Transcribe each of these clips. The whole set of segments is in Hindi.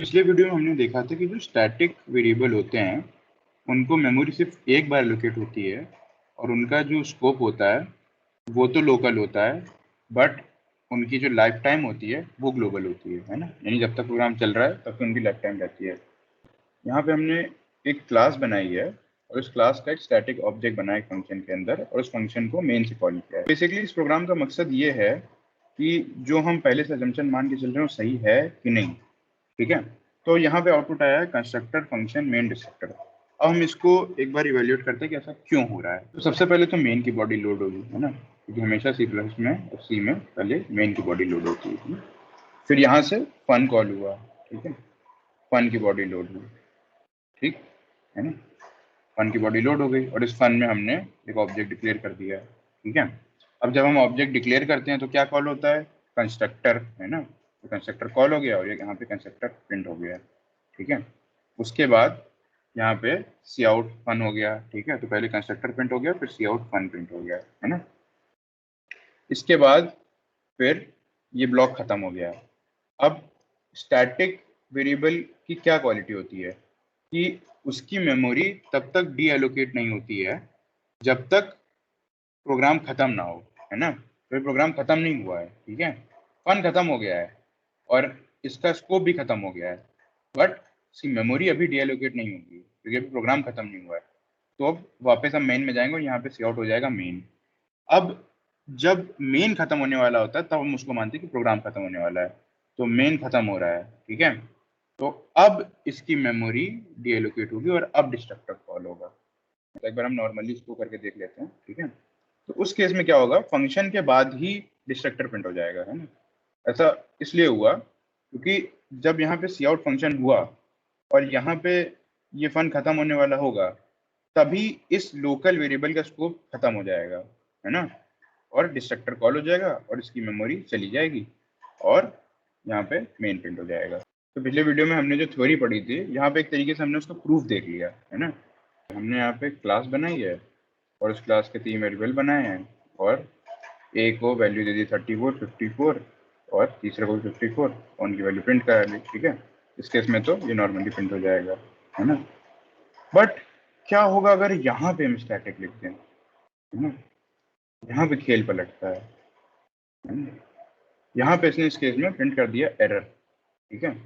पिछले वीडियो में हमने देखा था कि जो स्टैटिक वेरिएबल होते हैं उनको मेमोरी सिर्फ एक बार एलोकेट होती है और उनका जो स्कोप होता है वो तो लोकल होता है, बट उनकी जो लाइफ टाइम होती है वो ग्लोबल होती है ना। यानी जब तक प्रोग्राम चल रहा है तब तक उनकी लाइफ टाइम रहती है। यहाँ पे हमने एक क्लास बनाई है और उस क्लास का एक स्टैटिक ऑब्जेक्ट बनाया एक फंक्शन के अंदर और उस फंक्शन को मेन से कॉल किया है। बेसिकली इस प्रोग्राम का मकसद ये है कि जो हम पहले से अजम्पशन मान के चल रहे हैं वो सही है कि नहीं। ठीक है, तो यहाँ पे आउटपुट आया है कंस्ट्रक्टर फंक्शन मेन डिस्ट्रक्टर। अब हम इसको एक बार इवेल्युएट करते हैं कि ऐसा क्यों हो रहा है। तो सबसे पहले तो मेन की बॉडी लोड होगी, है ना, क्योंकि हमेशा सी प्लस में और सी में पहले मेन की बॉडी लोड होती है। फिर यहाँ से फन कॉल हुआ, ठीक है, फन की बॉडी लोड हुई, ठीक है ना। फन की बॉडी लोड हो गई और इस फन में हमने एक ऑब्जेक्ट डिक्लेयर कर दिया है, ठीक है। अब जब हम ऑब्जेक्ट डिक्लेयर करते हैं तो क्या कॉल होता है, कंस्ट्रक्टर, है ना। तो कंस्ट्रक्टर कॉल हो गया और यहाँ पे कंस्ट्रक्टर प्रिंट हो गया, ठीक है। उसके बाद यहाँ पे सी आउट फन हो गया, ठीक है। तो पहले कंस्ट्रक्टर प्रिंट हो गया, फिर सी आउट फन प्रिंट हो गया, है ना। इसके बाद फिर ये ब्लॉक खत्म हो गया। अब स्टैटिक वेरिएबल की क्या क्वालिटी होती है कि उसकी मेमोरी तब तक डी एलोकेट नहीं होती है जब तक प्रोग्राम खत्म ना हो, है ना। तो प्रोग्राम खत्म नहीं हुआ है, ठीक है, फन खत्म हो गया है और इसका स्कोप भी खत्म हो गया है, बट इसकी मेमोरी अभी डी एलोकेट नहीं होगी क्योंकि अभी प्रोग्राम खत्म नहीं हुआ है। तो अब वापस हम मेन में जाएंगे और यहाँ पे सी आउट हो जाएगा मेन। अब जब मेन खत्म होने वाला होता है तब हम उसको मानते हैं कि प्रोग्राम खत्म होने वाला है। तो मेन खत्म हो रहा है, ठीक है। तो अब इसकी मेमोरी डीएलोकेट होगी और अब डिस्ट्रक्टर कॉल होगा। तो एक बार हम नॉर्मली इसको करके देख लेते हैं, ठीक है। तो उस केस में क्या होगा, फंक्शन के बाद ही डिस्ट्रक्टर प्रिंट हो जाएगा, है ना। ऐसा इसलिए हुआ क्योंकि जब यहाँ पे सी आउट फंक्शन हुआ और यहाँ पे ये फन खत्म होने वाला होगा तभी इस लोकल वेरिएबल का स्कोप खत्म हो जाएगा, है ना, और डिस्ट्रक्टर कॉल हो जाएगा और इसकी मेमोरी चली जाएगी और यहाँ पे मेन प्रिंट हो जाएगा। तो पिछले वीडियो में हमने जो थ्योरी पढ़ी थी यहाँ पे एक तरीके से हमने उसका प्रूफ देख लिया, है ना। हमने यहाँ पे क्लास बनाई है और उस क्लास के 3 वेरिएबल बनाए हैं और ए को वैल्यू दे दी 34, 54 और तीसरे को भी 54 और उनकी वैल्यू प्रिंट करा ली, ठीक है। इस केस में तो ये नॉर्मली प्रिंट हो जाएगा, है ना। बट क्या होगा अगर यहाँ पे हम स्टैटिक लिख दें, है ना, यहाँ पे खेल पलटता है ना? यहाँ पे इसने इस केस में प्रिंट कर दिया एरर, ठीक है।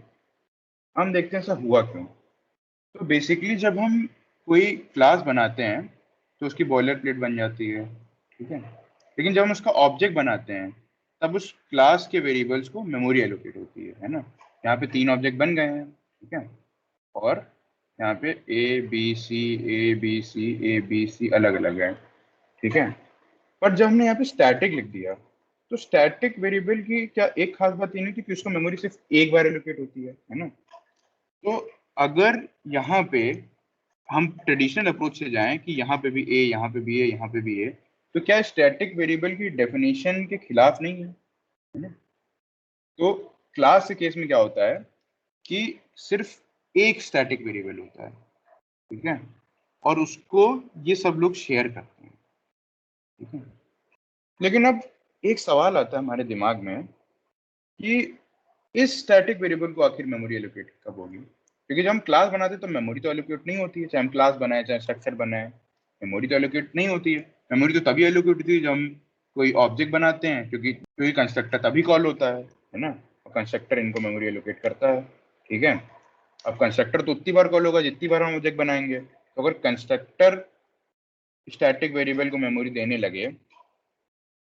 हम देखते हैं ऐसा हुआ क्यों। तो बेसिकली जब हम कोई क्लास बनाते हैं तो उसकी बॉयलर प्लेट बन जाती है, ठीक है। लेकिन जब हम उसका ऑब्जेक्ट बनाते हैं तब उस क्लास के वेरिएबल्स को मेमोरी एलोकेट होती है ना। यहाँ पे 3 ऑब्जेक्ट बन गए हैं, ठीक है, और यहाँ पे A B C A B C A B C अलग अलग है, ठीक है। पर जब हमने यहाँ पे स्टैटिक लिख दिया तो स्टैटिक वेरिएबल की क्या एक खास बात ये नहीं थी कि उसको मेमोरी सिर्फ एक बार एलोकेट होती है ना। तो अगर यहाँ पे हम ट्रेडिशनल अप्रोच से जाएं कि यहाँ पे भी ए, यहाँ पे भी ए, यहाँ पे भी ए, तो क्या स्टैटिक वेरिएबल की डेफिनेशन के खिलाफ नहीं है ना। तो क्लास के केस में क्या होता है कि सिर्फ एक स्टैटिक वेरिएबल होता है, ठीक है, और उसको ये सब लोग शेयर करते हैं, ठीक है। लेकिन अब एक सवाल आता है हमारे दिमाग में कि इस स्टैटिक वेरिएबल को आखिर मेमोरी एलोकेट कब होगी, क्योंकि जब हम क्लास बनाते हैं तो मेमोरी तो एलोकेट नहीं होती है, चाहे हम क्लास बनाए चाहे स्ट्रक्चर बनाए, मेमोरी तो एलोकेट नहीं होती है। मेमोरी तो तभी एलोकेट होती है जब हम कोई ऑब्जेक्ट बनाते हैं, क्योंकि कंस्ट्रक्टर तभी कॉल होता है ना, और कंस्ट्रक्टर इनको मेमोरी एलोकेट करता है, ठीक है। अब कंस्ट्रक्टर तो उतनी बार कॉल होगा जितनी बार हम ऑब्जेक्ट बनाएंगे। तो अगर कंस्ट्रक्टर स्टैटिक वेरिएबल को मेमोरी देने लगे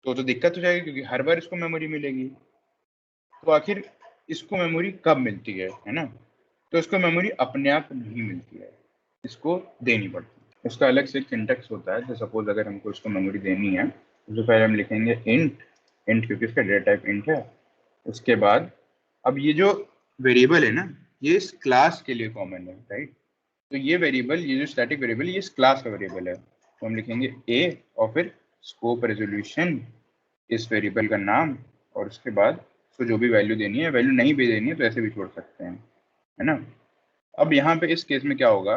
तो दिक्कत हो जाएगी क्योंकि हर बार इसको मेमोरी मिलेगी। तो आखिर इसको मेमोरी कब मिलती है ना। तो इसको मेमोरी अपने आप नहीं मिलती है, इसको देनी पड़ती है। उसका अलग से एक सिंटेक्स होता है। तो सपोज अगर हमको इसको मेमोरी देनी है तो पहले हम लिखेंगे इंट, इंट क्योंकि इसका डेटा टाइप इंट है। उसके बाद अब ये जो वेरिएबल है ना ये इस क्लास के लिए कॉमन है, राइट। तो ये वेरिएबल, ये जो स्टैटिक वेरिएबल, ये इस क्लास का वेरिएबल है। तो हम लिखेंगे ए और फिर स्कोप रेजोल्यूशन, इस वेरिएबल का नाम, और उसके बाद उसको जो भी वैल्यू देनी है, वैल्यू नहीं भी देनी है तो ऐसे भी छोड़ सकते हैं, है ना। अब यहाँ पे इस केस में क्या होगा,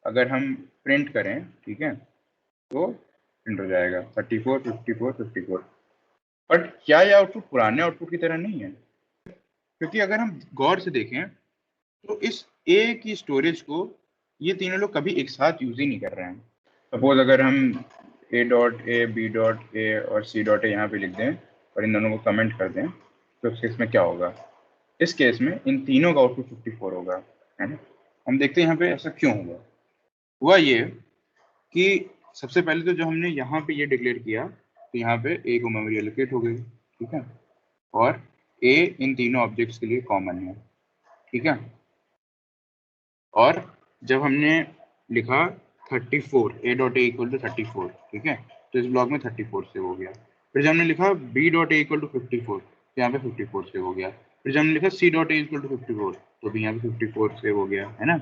अगर हम प्रिंट करें, ठीक है, तो प्रिंट हो जाएगा 34, 54, 54। बट क्या यह आउटपुट पुराने आउटपुट की तरह नहीं है, क्योंकि अगर हम गौर से देखें तो इस ए की स्टोरेज को ये तीनों लोग कभी एक साथ यूज ही नहीं कर रहे हैं। सपोज अगर हम A dot A, B dot A और सी डॉट ए यहाँ पे लिख दें और इन दोनों को कमेंट कर दें, तो इस केस में क्या होगा? इस केस में इन तीनों का आउटपुट 54 होगा, है ना। हम देखते हैं यहाँ पे ऐसा क्यों हुआ ये कि सबसे पहले तो जो हमने यहाँ पे ये डिक्लेयर किया, तो यहाँ पे ए को मेमोरी एलोकेट हो गई, ठीक है, और ए इन तीनों ऑब्जेक्ट्स के लिए कॉमन है, ठीक है। और जब हमने लिखा 34, A dot A equal to 34, ठीक है, तो इस ब्लॉक में 34 सेव हो गया। फिर जब हमने लिखा B dot A equal to 54, तो यहाँ पे 54 सेव हो गया। फिर जब हमने लिखा C dot A equal to 54, तो भी यहाँ पे 54 सेव हो गया, है ना।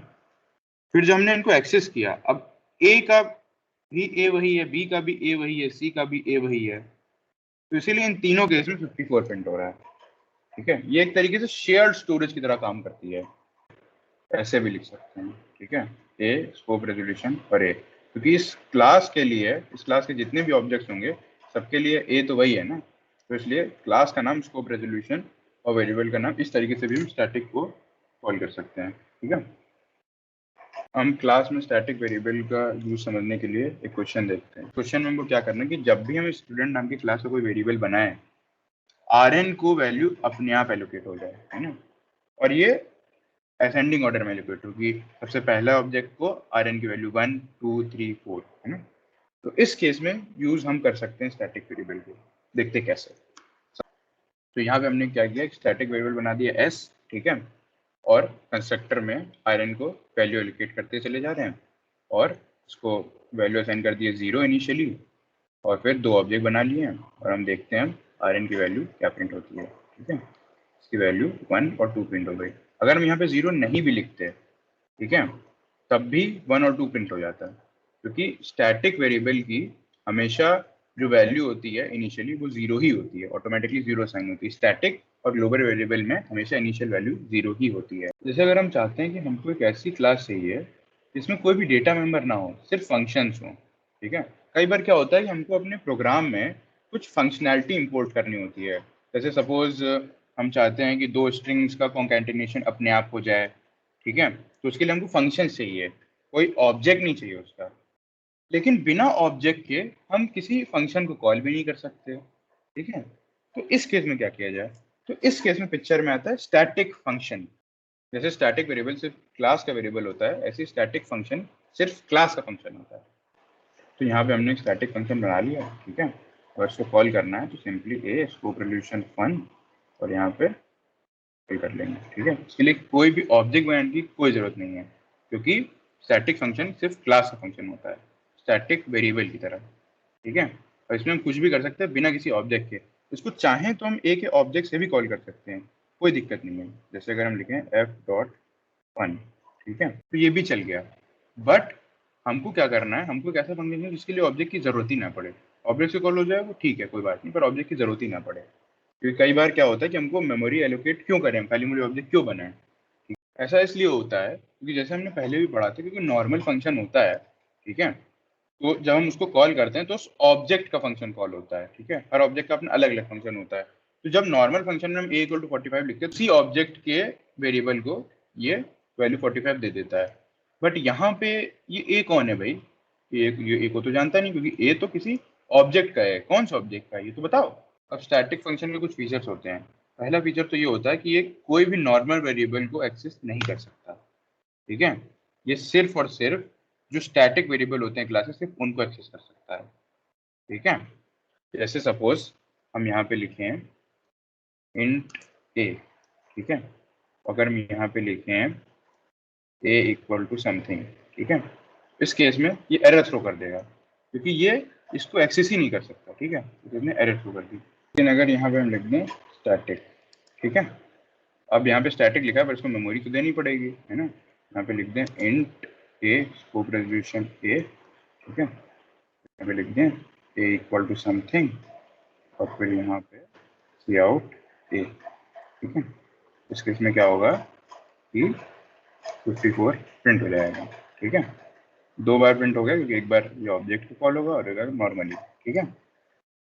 फिर जब हमने इनको एक्सेस किया, अब ए का भी ए वही है, बी का भी ए वही है, सी का भी ए वही है, तो इसीलिए इन तीनों केस में 54 प्रिंट हो रहा है, ठीक है। ये एक तरीके से शेयर्ड स्टोरेज की तरह काम करती है, ऐसे भी लिख सकते हैं, ठीक है, ए स्कोप रेजोल्यूशन और ए, क्योंकि इस क्लास के लिए, इस क्लास के जितने भी ऑब्जेक्ट्स होंगे सबके लिए ए तो वही है ना, तो इसलिए क्लास का नाम स्कोप रेजोल्यूशन और वेरिएबल का नाम इस तरीके से भी हम स्टैटिक को कॉल कर सकते हैं, ठीक है। हम क्लास में स्टैटिक वेरिएबल का यूज समझने के लिए एक क्वेश्चन देखते हैं। क्वेश्चन में हमको क्या करना है कि जब भी हम स्टूडेंट नाम की क्लास का कोई वेरिएबल बनाए, आरएन को वैल्यू अपने आप एलोकेट हो जाए, है ना, और ये असेंडिंग ऑर्डर में एलोकेट होगी। सबसे पहला ऑब्जेक्ट को आरएन की वैल्यू 1, 2, 3, 4, है ना। तो इस केस में यूज हम कर सकते हैं स्टैटिक वेरिएबल को, देखते कैसे। तो यहाँ पे हमने क्या किया, एक स्टैटिक वेरिएबल बना दिया एस, ठीक है, और कंस्ट्रक्टर में आरएन को वैल्यू एलोकेट करते चले जा रहे हैं और उसको वैल्यू असाइन कर दिए 0 इनिशियली, और फिर दो ऑब्जेक्ट बना लिए हैं और हम देखते हैं आरएन की वैल्यू क्या प्रिंट होती है, ठीक है। इसकी वैल्यू 1 और 2 प्रिंट हो गई। अगर हम यहाँ पे 0 नहीं भी लिखते, ठीक है, तब भी 1 और 2 प्रिंट हो जाता है, क्योंकि स्टैटिक वेरिएबल की हमेशा जो वैल्यू होती है इनिशियली वो 0 ही होती है, ऑटोमेटिकली 0 साइन होती है। स्टैटिक और ग्लोबल वेरिएबल में हमेशा इनिशियल वैल्यू 0 ही होती है। जैसे अगर हम चाहते हैं कि हमको एक ऐसी क्लास चाहिए जिसमें कोई भी डेटा मेंबर ना हो, सिर्फ फंक्शंस हो, ठीक है। कई बार क्या होता है कि हमको अपने प्रोग्राम में कुछ फंक्शनैलिटी इंपोर्ट करनी होती है। जैसे सपोज हम चाहते हैं कि दो स्ट्रिंग्स का कॉन्केटिनेशन अपने आप हो जाए, ठीक है, तो उसके लिए हमको फंक्शन चाहिए, कोई ऑब्जेक्ट नहीं चाहिए उसका। लेकिन बिना ऑब्जेक्ट के हम किसी फंक्शन को कॉल भी नहीं कर सकते, ठीक है। तो इस केस में क्या किया जाए, तो इस केस में पिक्चर में आता है स्टैटिक फंक्शन। जैसे स्टैटिक वेरिएबल सिर्फ क्लास का वेरिएबल होता है, ऐसे स्टैटिक फंक्शन सिर्फ क्लास का फंक्शन होता है। तो यहाँ पे हमने स्टैटिक फंक्शन बना लिया, ठीक है, और इसको कॉल करना है तो सिंपली ए स्कोप रेजोल्यूशन फन और यहाँ पे कॉल कर लेंगे, ठीक है। इसके लिए कोई भी ऑब्जेक्ट बनाने की कोई जरूरत नहीं है, क्योंकि स्टैटिक फंक्शन सिर्फ क्लास का फंक्शन होता है, स्टैटिक वेरिएबल की तरह, ठीक है। और इसमें हम कुछ भी कर सकते हैं बिना किसी ऑब्जेक्ट के। इसको चाहें तो हम ए के ऑब्जेक्ट से भी कॉल कर सकते हैं, कोई दिक्कत नहीं है। जैसे अगर हम लिखें एफ डॉट फन, ठीक है, तो ये भी चल गया। बट हमको क्या करना है, हमको एक ऐसा फंक्शन है जिसके लिए ऑब्जेक्ट की जरूरत ही ना पड़े। ऑब्जेक्ट से कॉल हो जाए वो ठीक है, कोई बात नहीं, पर ऑब्जेक्ट की जरूरत ही ना पड़े। क्योंकि कई बार क्या होता है कि हमको मेमोरी एलोकेट क्यों करें, खाली मुझे ऑब्जेक्ट क्यों बनाए। ऐसा इसलिए होता है क्योंकि जैसे हमने पहले भी पढ़ा था, क्योंकि नॉर्मल फंक्शन होता है, ठीक है, तो जब हम उसको कॉल करते हैं तो उस ऑब्जेक्ट का फंक्शन कॉल होता है, ठीक है। हर ऑब्जेक्ट का अपना अलग अलग फंक्शन होता है। तो जब नॉर्मल फंक्शन में हम a = 45 लिखते हैं, उसी ऑब्जेक्ट के वेरिएबल को ये वैल्यू 45 दे देता है। बट यहाँ पे ये a कौन है भाई, ये a को तो जानता नहीं, क्योंकि a तो किसी ऑब्जेक्ट का है। कौन सा ऑब्जेक्ट का है ये तो बताओ। अब स्टैटिक फंक्शन के कुछ फीचर्स होते हैं। पहला फीचर तो ये होता है कि ये कोई भी नॉर्मल वेरिएबल को एक्सेस नहीं कर सकता, ठीक है। ये सिर्फ और सिर्फ जो स्टैटिक वेरिएबल होते हैं क्लासेस, सिर्फ उनको एक्सेस कर सकता है, ठीक है। जैसे सपोज हम यहाँ पे लिखे हैं इंट a, ठीक है, अगर हम यहाँ पे लिखे हैं a = समथिंग, ठीक है, इस केस में ये एरर थ्रो कर देगा, क्योंकि ये इसको एक्सेस ही नहीं कर सकता, ठीक है, तो इसने एरर थ्रो कर दी। लेकिन अगर यहाँ पे हम लिख दें स्टैटिक, ठीक है, अब यहाँ पे स्टैटिक लिखा है पर इसको मेमोरी तो देनी पड़ेगी, है ना। यहाँ पे लिख दें int a scope resolution a, ठीक है, यहाँ पे लिख दें a = समथिंग और फिर यहाँ पे सी आउट a, ठीक है। इस केस में क्या होगा कि 54 प्रिंट हो जाएगा, ठीक है। दो बार प्रिंट हो गया क्योंकि एक बार ये ऑब्जेक्ट को कॉल होगा और एक बार नॉर्मली, ठीक है।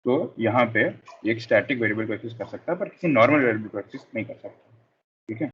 तो यहाँ पे एक स्टैटिक वेरिएबल को एक्सेस कर सकता है पर किसी नॉर्मल वेरिएबल को एक्सेस नहीं कर सकता, ठीक है।